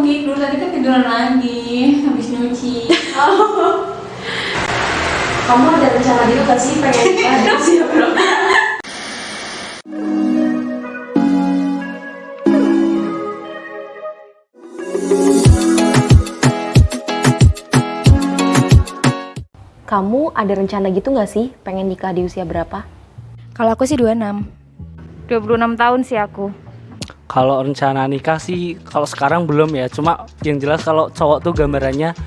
tidur, tadi kan tiduran lagi habis nyuci. Oh. Kamu ada rencana gitu gak sih pengen nikah di usia berapa? Kamu ada rencana gitu gak sih pengen nikah di usia berapa? Kalau aku sih 26 tahun sih aku. Kalau rencana nikah sih kalau sekarang belum ya. Cuma yang jelas kalau cowok tuh gambarannya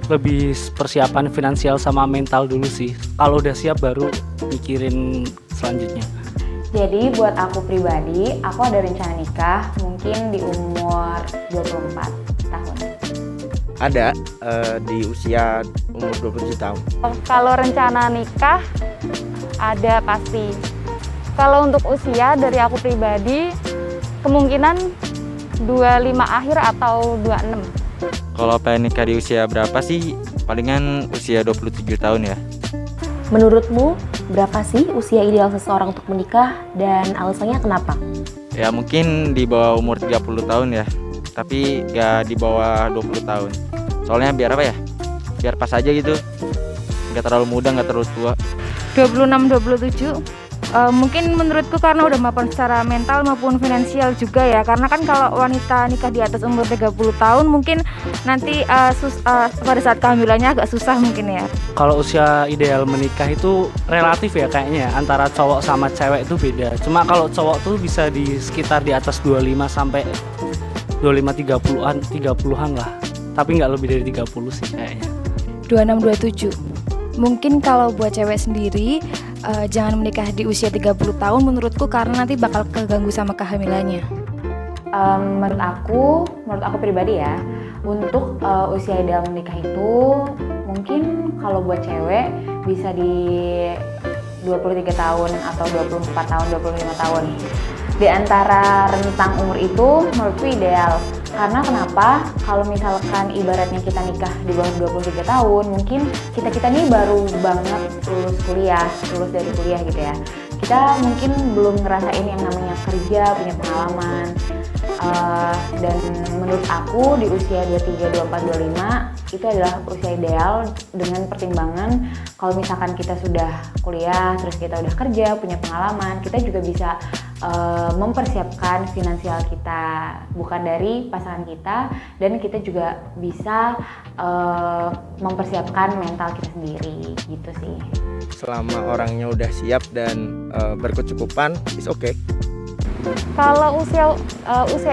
lebih persiapan finansial sama mental dulu sih. Kalau udah siap baru mikirin selanjutnya. Jadi buat aku pribadi, aku ada rencana nikah mungkin di umur 24 tahun. Ada di usia umur 27 tahun. Kalau rencana nikah ada pasti. Kalau untuk usia dari aku pribadi kemungkinan 25 akhir atau 26. Kalau pengen nikah di usia berapa sih? Palingan usia 27 tahun ya. Menurutmu berapa sih usia ideal seseorang untuk menikah dan alasannya kenapa? Ya mungkin di bawah umur 30 tahun ya. Tapi gak di bawah 20 tahun. Soalnya biar apa ya? Biar pas aja gitu. Gak terlalu muda, gak terlalu tua. 26-27 mungkin menurutku karena udah mapan secara mental maupun finansial juga ya. Karena kan kalau wanita nikah di atas umur 30 tahun mungkin nanti pada saat kehamilannya agak susah mungkin ya. Kalau usia ideal menikah itu relatif ya kayaknya antara cowok sama cewek itu beda. Cuma kalau cowok tuh bisa di sekitar di atas 25 sampai 25 30-an lah. Tapi nggak lebih dari 30 sih kayaknya. 26-27. Mungkin kalau buat cewek sendiri jangan menikah di usia 30 tahun menurutku karena nanti bakal keganggu sama kehamilannya. Menurut aku pribadi ya, untuk usia ideal menikah itu mungkin kalau buat cewek bisa di 23 tahun atau 24 tahun, 25 tahun. Di antara rentang umur itu menurutku ideal. Karena kenapa? Kalau misalkan ibaratnya kita nikah di bawah 23 tahun, mungkin kita nih baru banget lulus dari kuliah gitu ya. Kita mungkin belum ngerasain yang namanya kerja, punya pengalaman. Dan menurut aku di usia 23, 24, 25 itu adalah usia ideal dengan pertimbangan kalau misalkan kita sudah kuliah, terus kita udah kerja, punya pengalaman, kita juga bisa mempersiapkan finansial kita bukan dari pasangan kita, dan kita juga bisa mempersiapkan mental kita sendiri gitu sih. Selama orangnya udah siap dan berkecukupan, is okay. Kalau usia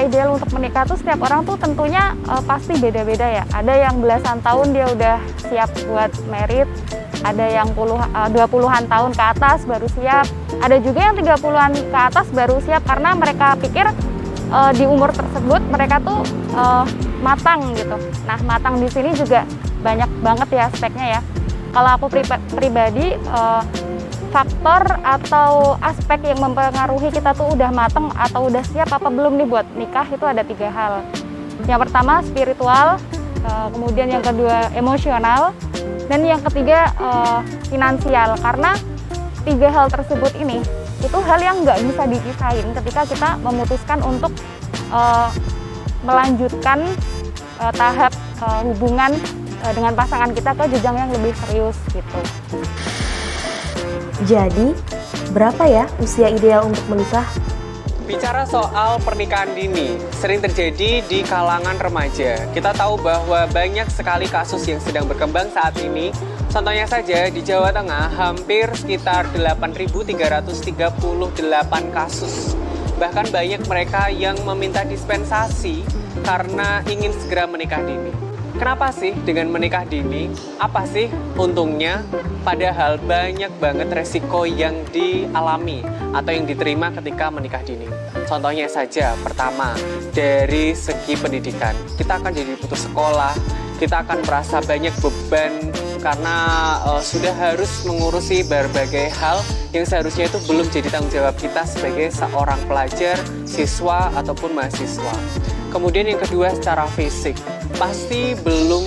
ideal untuk menikah tuh setiap orang tuh tentunya pasti beda-beda ya. Ada yang belasan tahun dia udah siap buat merit, ada yang 20-an tahun ke atas baru siap, ada juga yang 30-an ke atas baru siap karena mereka pikir di umur tersebut mereka tuh matang gitu. Nah, matang di sini juga banyak banget ya aspeknya ya. Kalau aku pribadi faktor atau aspek yang mempengaruhi kita tuh udah mateng atau udah siap apa belum nih buat nikah itu ada 3 hal. Yang pertama spiritual, kemudian yang kedua emosional, dan yang ketiga finansial. Karena 3 hal tersebut ini itu hal yang nggak bisa dipisahin ketika kita memutuskan untuk melanjutkan tahap hubungan dengan pasangan kita ke jenjang yang lebih serius gitu. Jadi, berapa ya usia ideal untuk menikah? Bicara soal pernikahan dini, sering terjadi di kalangan remaja. Kita tahu bahwa banyak sekali kasus yang sedang berkembang saat ini. Contohnya saja di Jawa Tengah, hampir sekitar 8.338 kasus. Bahkan banyak mereka yang meminta dispensasi karena ingin segera menikah dini. Kenapa sih dengan menikah dini? Apa sih untungnya? Padahal banyak banget resiko yang dialami atau yang diterima ketika menikah dini. Contohnya saja, pertama, dari segi pendidikan. Kita akan jadi putus sekolah, kita akan merasa banyak beban karena sudah harus mengurusi berbagai hal yang seharusnya itu belum jadi tanggung jawab kita sebagai seorang pelajar, siswa, ataupun mahasiswa. Kemudian yang kedua secara fisik, pasti belum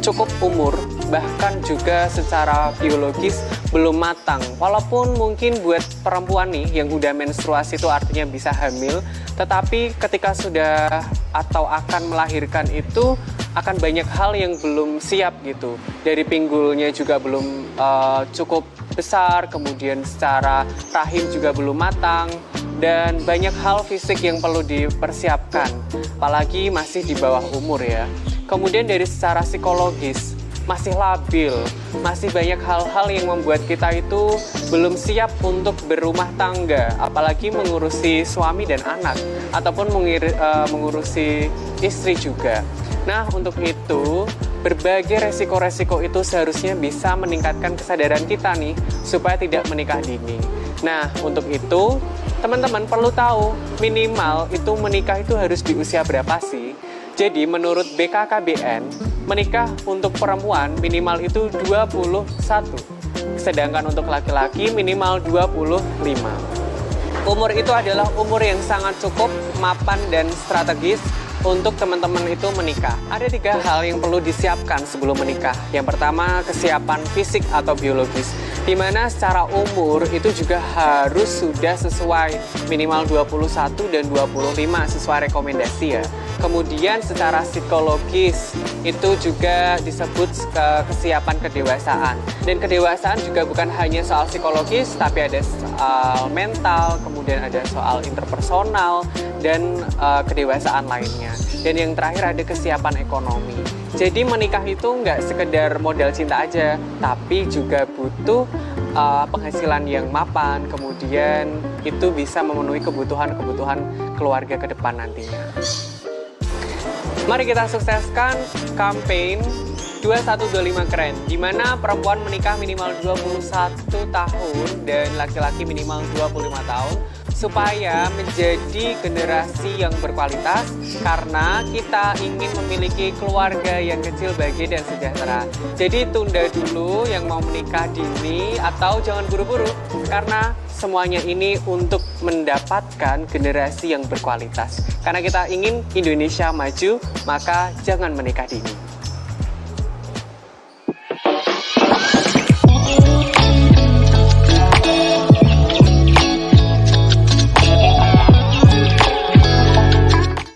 cukup umur bahkan juga secara biologis belum matang. Walaupun mungkin buat perempuan nih yang udah menstruasi itu artinya bisa hamil, tetapi ketika sudah atau akan melahirkan itu akan banyak hal yang belum siap gitu. Dari pinggulnya juga belum cukup besar, kemudian secara rahim juga belum matang, dan banyak hal fisik yang perlu dipersiapkan, apalagi masih di bawah umur ya. Kemudian dari secara psikologis, masih labil, masih banyak hal-hal yang membuat kita itu belum siap untuk berumah tangga, apalagi mengurusi suami dan anak, ataupun mengurusi istri juga. Nah, untuk itu, berbagai resiko-resiko itu seharusnya bisa meningkatkan kesadaran kita nih, supaya tidak menikah dini. Nah, untuk itu, teman-teman perlu tahu, minimal itu menikah itu harus di usia berapa sih? Jadi, menurut BKKBN, menikah untuk perempuan minimal itu 21, sedangkan untuk laki-laki minimal 25. Umur itu adalah umur yang sangat cukup, mapan, dan strategis untuk teman-teman itu menikah. Ada 3 hal yang perlu disiapkan sebelum menikah. Yang pertama, kesiapan fisik atau biologis, di mana secara umur itu juga harus sudah sesuai, minimal 21 dan 25 sesuai rekomendasi ya. Kemudian secara psikologis itu juga disebut kesiapan kedewasaan. Dan kedewasaan juga bukan hanya soal psikologis, tapi ada soal mental, kemudian ada soal interpersonal, dan kedewasaan lainnya. Dan yang terakhir ada kesiapan ekonomi. Jadi menikah itu nggak sekedar modal cinta aja, tapi juga butuh penghasilan yang mapan, kemudian itu bisa memenuhi kebutuhan-kebutuhan keluarga ke depan nantinya. Mari kita sukseskan campaign 2125 Keren, di mana perempuan menikah minimal 21 tahun dan laki-laki minimal 25 tahun, supaya menjadi generasi yang berkualitas, karena kita ingin memiliki keluarga yang kecil, bahagia, dan sejahtera. Jadi tunda dulu yang mau menikah dini, atau jangan buru-buru, karena semuanya ini untuk mendapatkan generasi yang berkualitas. Karena kita ingin Indonesia maju, maka jangan menikah dini.